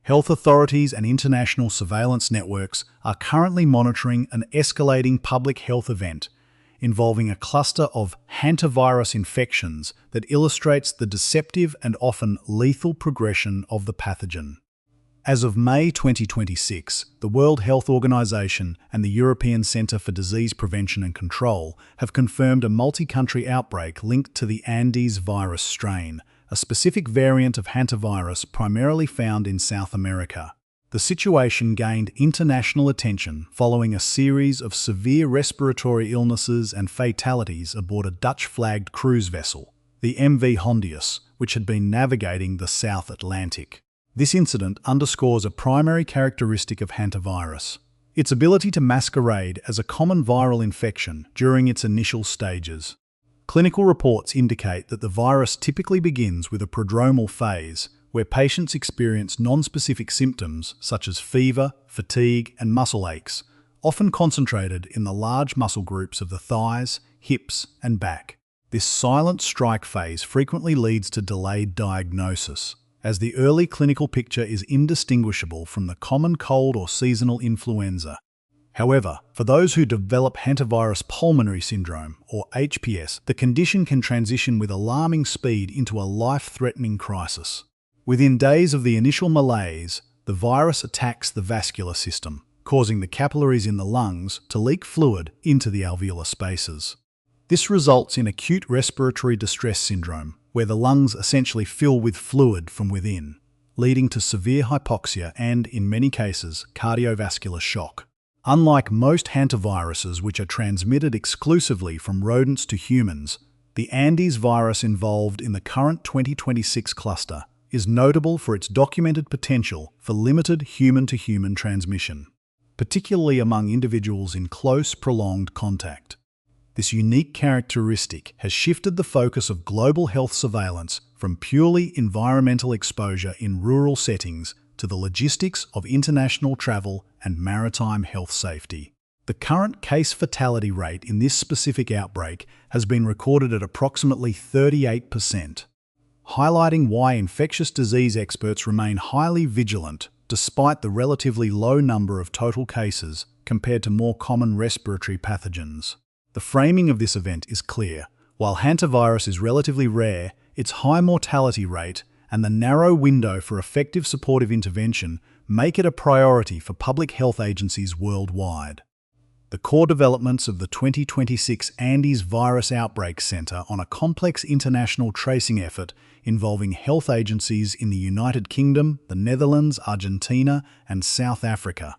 Health authorities and international surveillance networks are currently monitoring an escalating public health event involving a cluster of hantavirus infections that illustrates the deceptive and often lethal progression of the pathogen. As of May 2026, the World Health Organization and the European Centre for Disease Prevention and Control have confirmed a multi-country outbreak linked to the Andes virus strain, a specific variant of hantavirus primarily found in South America. The situation gained international attention following a series of severe respiratory illnesses and fatalities aboard a Dutch-flagged cruise vessel, the MV Hondius, which had been navigating the South Atlantic. This incident underscores a primary characteristic of hantavirus: its ability to masquerade as a common viral infection during its initial stages. Clinical reports indicate that the virus typically begins with a prodromal phase, where patients experience non-specific symptoms such as fever, fatigue, and muscle aches, often concentrated in the large muscle groups of the thighs, hips, and back. This silent strike phase frequently leads to delayed diagnosis, as the early clinical picture is indistinguishable from the common cold or seasonal influenza. However, for those who develop Hantavirus Pulmonary Syndrome, or HPS, the condition can transition with alarming speed into a life-threatening crisis. Within days of the initial malaise, the virus attacks the vascular system, causing the capillaries in the lungs to leak fluid into the alveolar spaces. This results in acute respiratory distress syndrome, where the lungs essentially fill with fluid from within, leading to severe hypoxia and, in many cases, cardiovascular shock. Unlike most hantaviruses, which are transmitted exclusively from rodents to humans, the Andes virus involved in the current 2026 cluster is notable for its documented potential for limited human-to-human transmission, particularly among individuals in close, prolonged contact. This unique characteristic has shifted the focus of global health surveillance from purely environmental exposure in rural settings to the logistics of international travel and maritime health safety. The current case fatality rate in this specific outbreak has been recorded at approximately 38%, highlighting why infectious disease experts remain highly vigilant despite the relatively low number of total cases compared to more common respiratory pathogens. The framing of this event is clear. While hantavirus is relatively rare, its high mortality rate and the narrow window for effective supportive intervention make it a priority for public health agencies worldwide. The core developments of the 2026 Andes Virus Outbreak Center on a complex international tracing effort involving health agencies in the United Kingdom, the Netherlands, Argentina, and South Africa.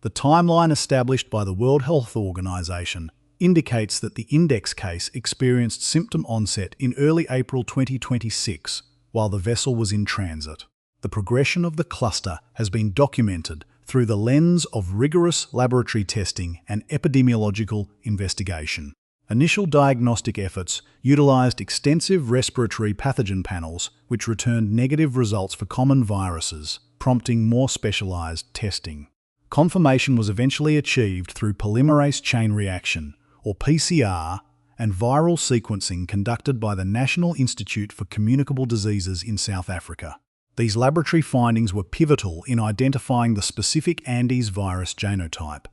The timeline established by the World Health Organization indicates that the index case experienced symptom onset in early April 2026, while the vessel was in transit. The progression of the cluster has been documented through the lens of rigorous laboratory testing and epidemiological investigation. Initial diagnostic efforts utilized extensive respiratory pathogen panels, which returned negative results for common viruses, prompting more specialized testing. Confirmation was eventually achieved through polymerase chain reaction, or PCR, and viral sequencing conducted by the National Institute for Communicable Diseases in South Africa. These laboratory findings were pivotal in identifying the specific Andes virus genotype.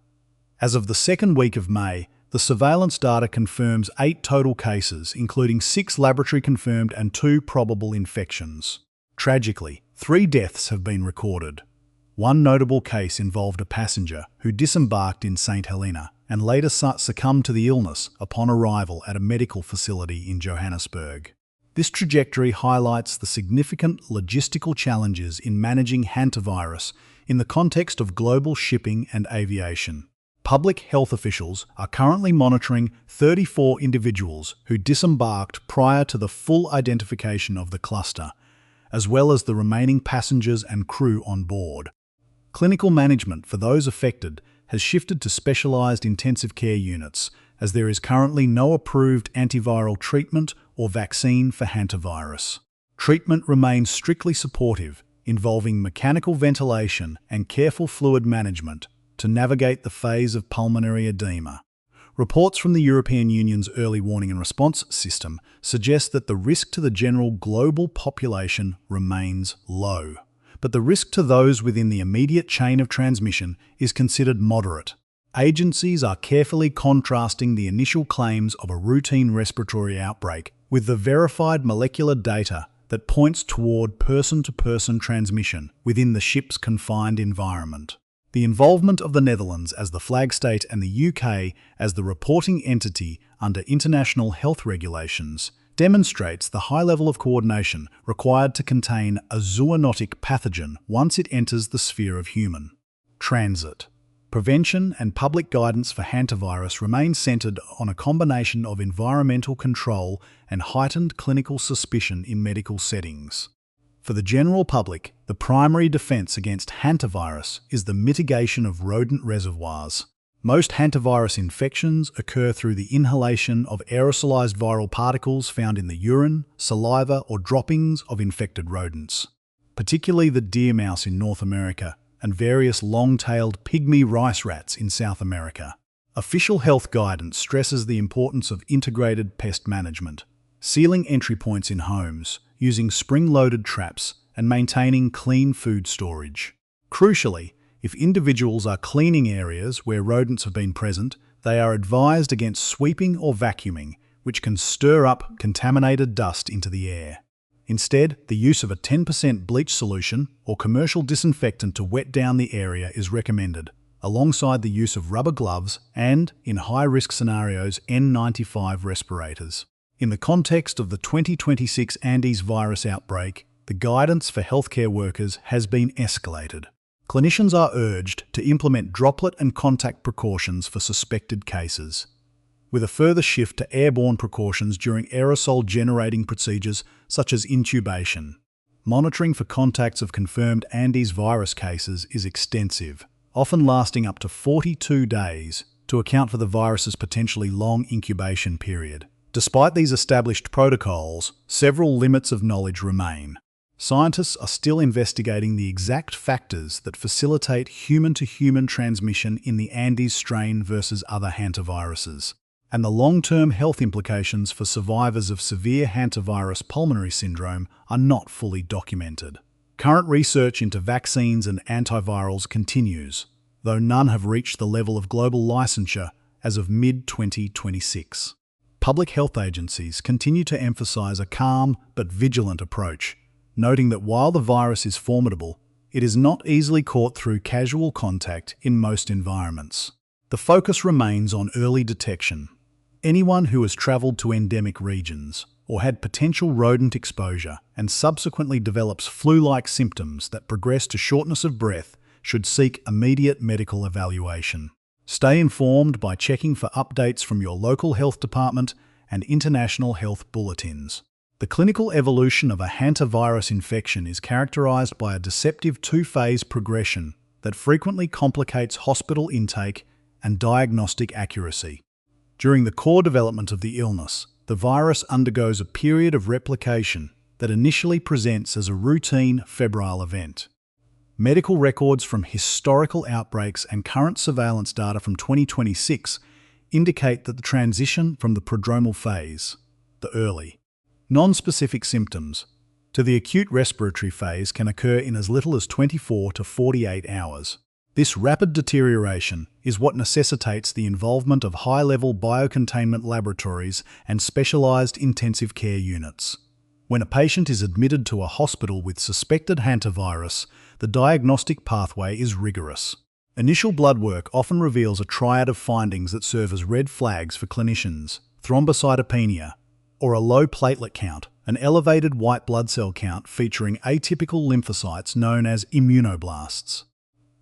As of the second week of May, the surveillance data confirms 8 total cases, including 6 laboratory-confirmed and 2 probable infections. Tragically, 3 deaths have been recorded. One notable case involved a passenger who disembarked in St. Helena and later succumbed to the illness upon arrival at a medical facility in Johannesburg. This trajectory highlights the significant logistical challenges in managing hantavirus in the context of global shipping and aviation. Public health officials are currently monitoring 34 individuals who disembarked prior to the full identification of the cluster, as well as the remaining passengers and crew on board. Clinical management for those affected has shifted to specialized intensive care units, as there is currently no approved antiviral treatment or vaccine for hantavirus. Treatment remains strictly supportive, involving mechanical ventilation and careful fluid management to navigate the phase of pulmonary edema. Reports from the European Union's early warning and response system suggest that the risk to the general global population remains low, but the risk to those within the immediate chain of transmission is considered moderate. Agencies are carefully contrasting the initial claims of a routine respiratory outbreak with the verified molecular data that points toward person-to-person transmission within the ship's confined environment. The involvement of the Netherlands as the flag state and the UK as the reporting entity under international health regulations demonstrates the high level of coordination required to contain a zoonotic pathogen once it enters the sphere of human transit. Prevention and public guidance for hantavirus remain centered on a combination of environmental control and heightened clinical suspicion in medical settings. For the general public, the primary defense against hantavirus is the mitigation of rodent reservoirs. Most hantavirus infections occur through the inhalation of aerosolized viral particles found in the urine, saliva, or droppings of infected rodents, particularly the deer mouse in North America and various long-tailed pygmy rice rats in South America. Official health guidance stresses the importance of integrated pest management, sealing entry points in homes, using spring-loaded traps, and maintaining clean food storage. Crucially, if individuals are cleaning areas where rodents have been present, they are advised against sweeping or vacuuming, which can stir up contaminated dust into the air. Instead, the use of a 10% bleach solution or commercial disinfectant to wet down the area is recommended, alongside the use of rubber gloves and, in high-risk scenarios, N95 respirators. In the context of the 2026 Andes virus outbreak, the guidance for healthcare workers has been escalated. Clinicians are urged to implement droplet and contact precautions for suspected cases, with a further shift to airborne precautions during aerosol-generating procedures such as intubation. Monitoring for contacts of confirmed Andes virus cases is extensive, often lasting up to 42 days, to account for the virus's potentially long incubation period. Despite these established protocols, several limits of knowledge remain. Scientists are still investigating the exact factors that facilitate human-to-human transmission in the Andes strain versus other hantaviruses, and the long-term health implications for survivors of severe Hantavirus Pulmonary Syndrome are not fully documented. Current research into vaccines and antivirals continues, though none have reached the level of global licensure as of mid-2026. Public health agencies continue to emphasize a calm but vigilant approach, noting that while the virus is formidable, it is not easily caught through casual contact in most environments. The focus remains on early detection. Anyone who has travelled to endemic regions or had potential rodent exposure and subsequently develops flu-like symptoms that progress to shortness of breath should seek immediate medical evaluation. Stay informed by checking for updates from your local health department and international health bulletins. The clinical evolution of a hantavirus infection is characterized by a deceptive two-phase progression that frequently complicates hospital intake and diagnostic accuracy. During the core development of the illness, the virus undergoes a period of replication that initially presents as a routine febrile event. Medical records from historical outbreaks and current surveillance data from 2026 indicate that the transition from the prodromal phase, the early, non-specific symptoms, to the acute respiratory phase can occur in as little as 24 to 48 hours. This rapid deterioration is what necessitates the involvement of high-level biocontainment laboratories and specialized intensive care units. When a patient is admitted to a hospital with suspected hantavirus, the diagnostic pathway is rigorous. Initial blood work often reveals a triad of findings that serve as red flags for clinicians: thrombocytopenia, or a low platelet count, an elevated white blood cell count featuring atypical lymphocytes known as immunoblasts,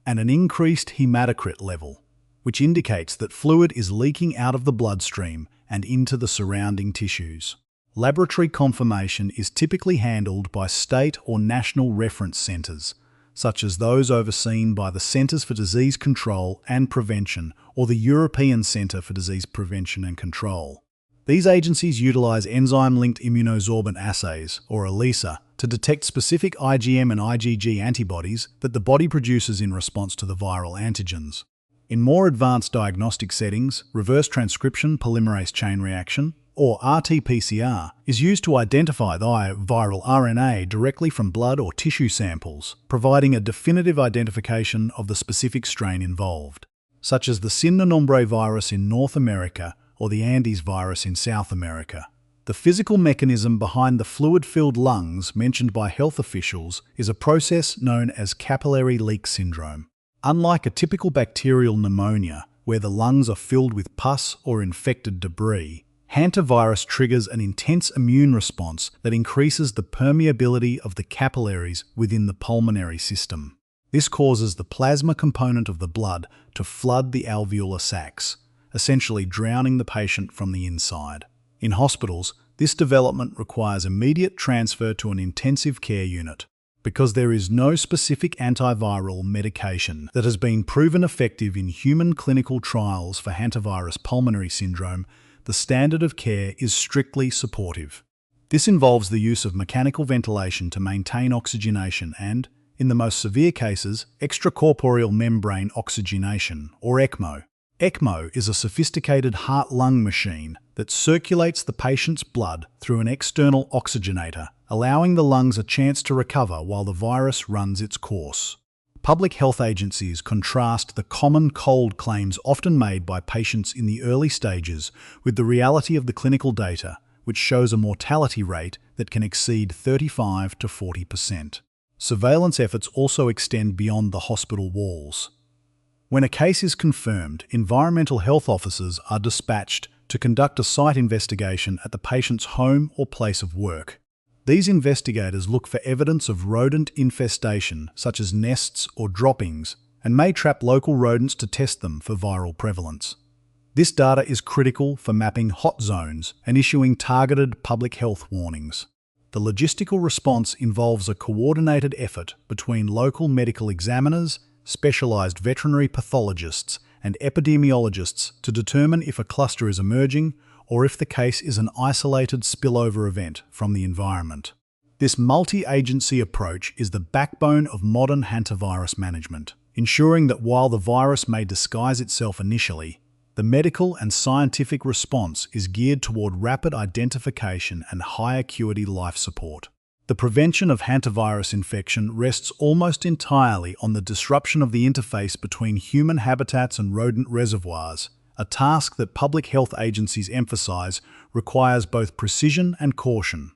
and an increased hematocrit level, which indicates that fluid is leaking out of the bloodstream and into the surrounding tissues. Laboratory confirmation is typically handled by state or national reference centres, such as those overseen by the Centres for Disease Control and Prevention or the European Centre for Disease Prevention and Control. These agencies utilise enzyme-linked immunosorbent assays, or ELISA, to detect specific IgM and IgG antibodies that the body produces in response to the viral antigens. In more advanced diagnostic settings, reverse transcription polymerase chain reaction, or RT-PCR, is used to identify the viral RNA directly from blood or tissue samples, providing a definitive identification of the specific strain involved, such as the Sin Nombre virus in North America or the Andes virus in South America. The physical mechanism behind the fluid-filled lungs mentioned by health officials is a process known as capillary leak syndrome. Unlike a typical bacterial pneumonia, where the lungs are filled with pus or infected debris, hantavirus triggers an intense immune response that increases the permeability of the capillaries within the pulmonary system. This causes the plasma component of the blood to flood the alveolar sacs, essentially drowning the patient from the inside. In hospitals, this development requires immediate transfer to an intensive care unit. Because there is no specific antiviral medication that has been proven effective in human clinical trials for Hantavirus Pulmonary Syndrome, the standard of care is strictly supportive. This involves the use of mechanical ventilation to maintain oxygenation and, in the most severe cases, extracorporeal membrane oxygenation, or ECMO. ECMO is a sophisticated heart-lung machine that circulates the patient's blood through an external oxygenator, allowing the lungs a chance to recover while the virus runs its course. Public health agencies contrast the common cold claims often made by patients in the early stages with the reality of the clinical data, which shows a mortality rate that can exceed 35 to 40%. Surveillance efforts also extend beyond the hospital walls. When a case is confirmed, environmental health officers are dispatched to conduct a site investigation at the patient's home or place of work. These investigators look for evidence of rodent infestation, such as nests or droppings, and may trap local rodents to test them for viral prevalence. This data is critical for mapping hot zones and issuing targeted public health warnings. The logistical response involves a coordinated effort between local medical examiners, specialized veterinary pathologists, and epidemiologists to determine if a cluster is emerging or if the case is an isolated spillover event from the environment. This multi-agency approach is the backbone of modern hantavirus management, ensuring that while the virus may disguise itself initially, the medical and scientific response is geared toward rapid identification and high acuity life support. The prevention of hantavirus infection rests almost entirely on the disruption of the interface between human habitats and rodent reservoirs. A task that public health agencies emphasize requires both precision and caution.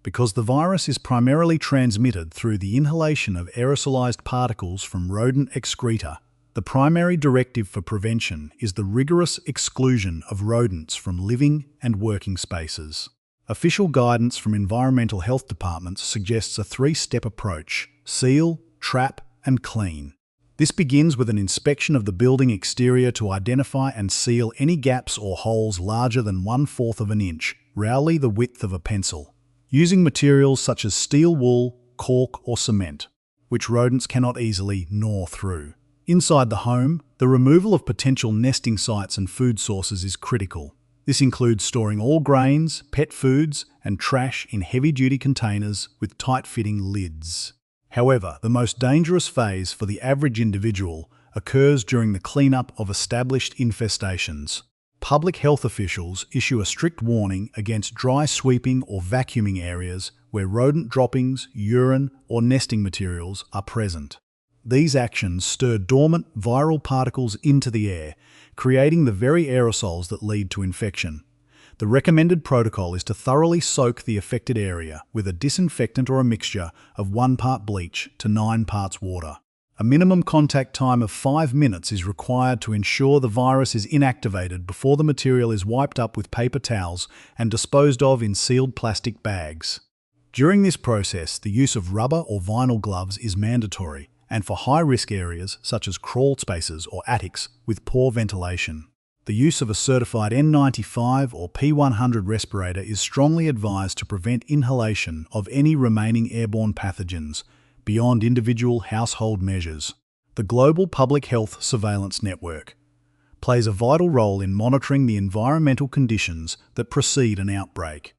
Because the virus is primarily transmitted through the inhalation of aerosolized particles from rodent excreta, the primary directive for prevention is the rigorous exclusion of rodents from living and working spaces. Official guidance from environmental health departments suggests a three-step approach: seal, trap, and clean. This begins with an inspection of the building exterior to identify and seal any gaps or holes larger than 1/4 of an inch, rarely the width of a pencil, using materials such as steel wool, cork, or cement, which rodents cannot easily gnaw through. Inside the home, the removal of potential nesting sites and food sources is critical. This includes storing all grains, pet foods, and trash in heavy-duty containers with tight-fitting lids. However, the most dangerous phase for the average individual occurs during the cleanup of established infestations. Public health officials issue a strict warning against dry sweeping or vacuuming areas where rodent droppings, urine, or nesting materials are present. These actions stir dormant viral particles into the air, creating the very aerosols that lead to infection. The recommended protocol is to thoroughly soak the affected area with a disinfectant or a mixture of 1 part bleach to 9 parts water. A minimum contact time of 5 minutes is required to ensure the virus is inactivated before the material is wiped up with paper towels and disposed of in sealed plastic bags. During this process, the use of rubber or vinyl gloves is mandatory, and for high-risk areas such as crawl spaces or attics with poor ventilation. The use of a certified N95 or P100 respirator is strongly advised to prevent inhalation of any remaining airborne pathogens beyond individual household measures. The global public health surveillance network plays a vital role in monitoring the environmental conditions that precede an outbreak.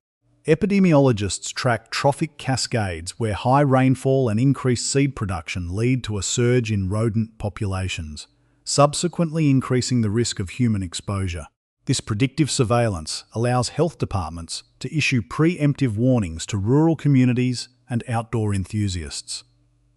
Epidemiologists track trophic cascades where high rainfall and increased seed production lead to a surge in rodent populations, subsequently increasing the risk of human exposure. This predictive surveillance allows health departments to issue preemptive warnings to rural communities and outdoor enthusiasts.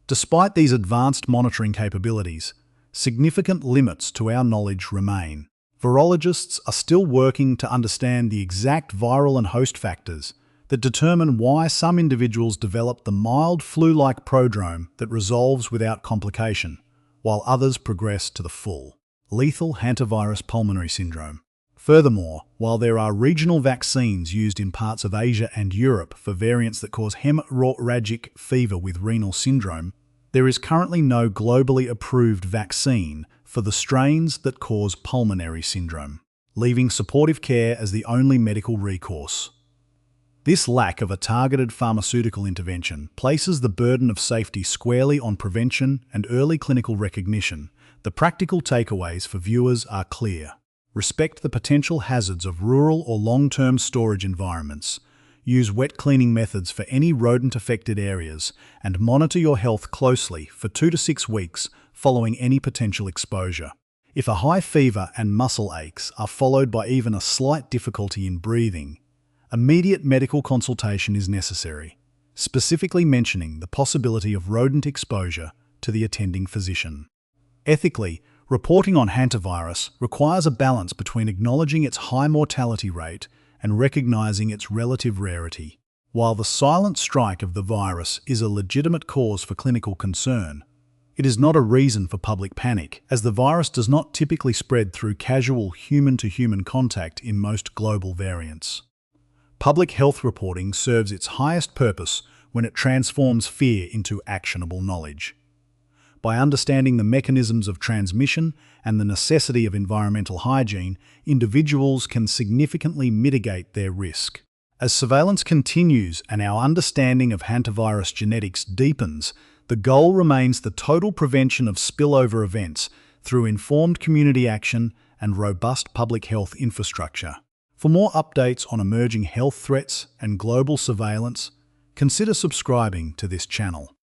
Despite these advanced monitoring capabilities, significant limits to our knowledge remain. Virologists are still working to understand the exact viral and host factors that determine why some individuals develop the mild flu-like prodrome that resolves without complication, while others progress to the full, lethal Hantavirus Pulmonary Syndrome. Furthermore, while there are regional vaccines used in parts of Asia and Europe for variants that cause hemorrhagic fever with renal syndrome, there is currently no globally approved vaccine for the strains that cause pulmonary syndrome, leaving supportive care as the only medical recourse. This lack of a targeted pharmaceutical intervention places the burden of safety squarely on prevention and early clinical recognition. The practical takeaways for viewers are clear. Respect the potential hazards of rural or long-term storage environments. Use wet cleaning methods for any rodent-affected areas and monitor your health closely for 2 to 6 weeks following any potential exposure. If a high fever and muscle aches are followed by even a slight difficulty in breathing, immediate medical consultation is necessary, specifically mentioning the possibility of rodent exposure to the attending physician. Ethically, reporting on hantavirus requires a balance between acknowledging its high mortality rate and recognizing its relative rarity. While the silent strike of the virus is a legitimate cause for clinical concern, it is not a reason for public panic, as the virus does not typically spread through casual human-to-human contact in most global variants. Public health reporting serves its highest purpose when it transforms fear into actionable knowledge. By understanding the mechanisms of transmission and the necessity of environmental hygiene, individuals can significantly mitigate their risk. As surveillance continues and our understanding of hantavirus genetics deepens, the goal remains the total prevention of spillover events through informed community action and robust public health infrastructure. For more updates on emerging health threats and global surveillance, consider subscribing to this channel.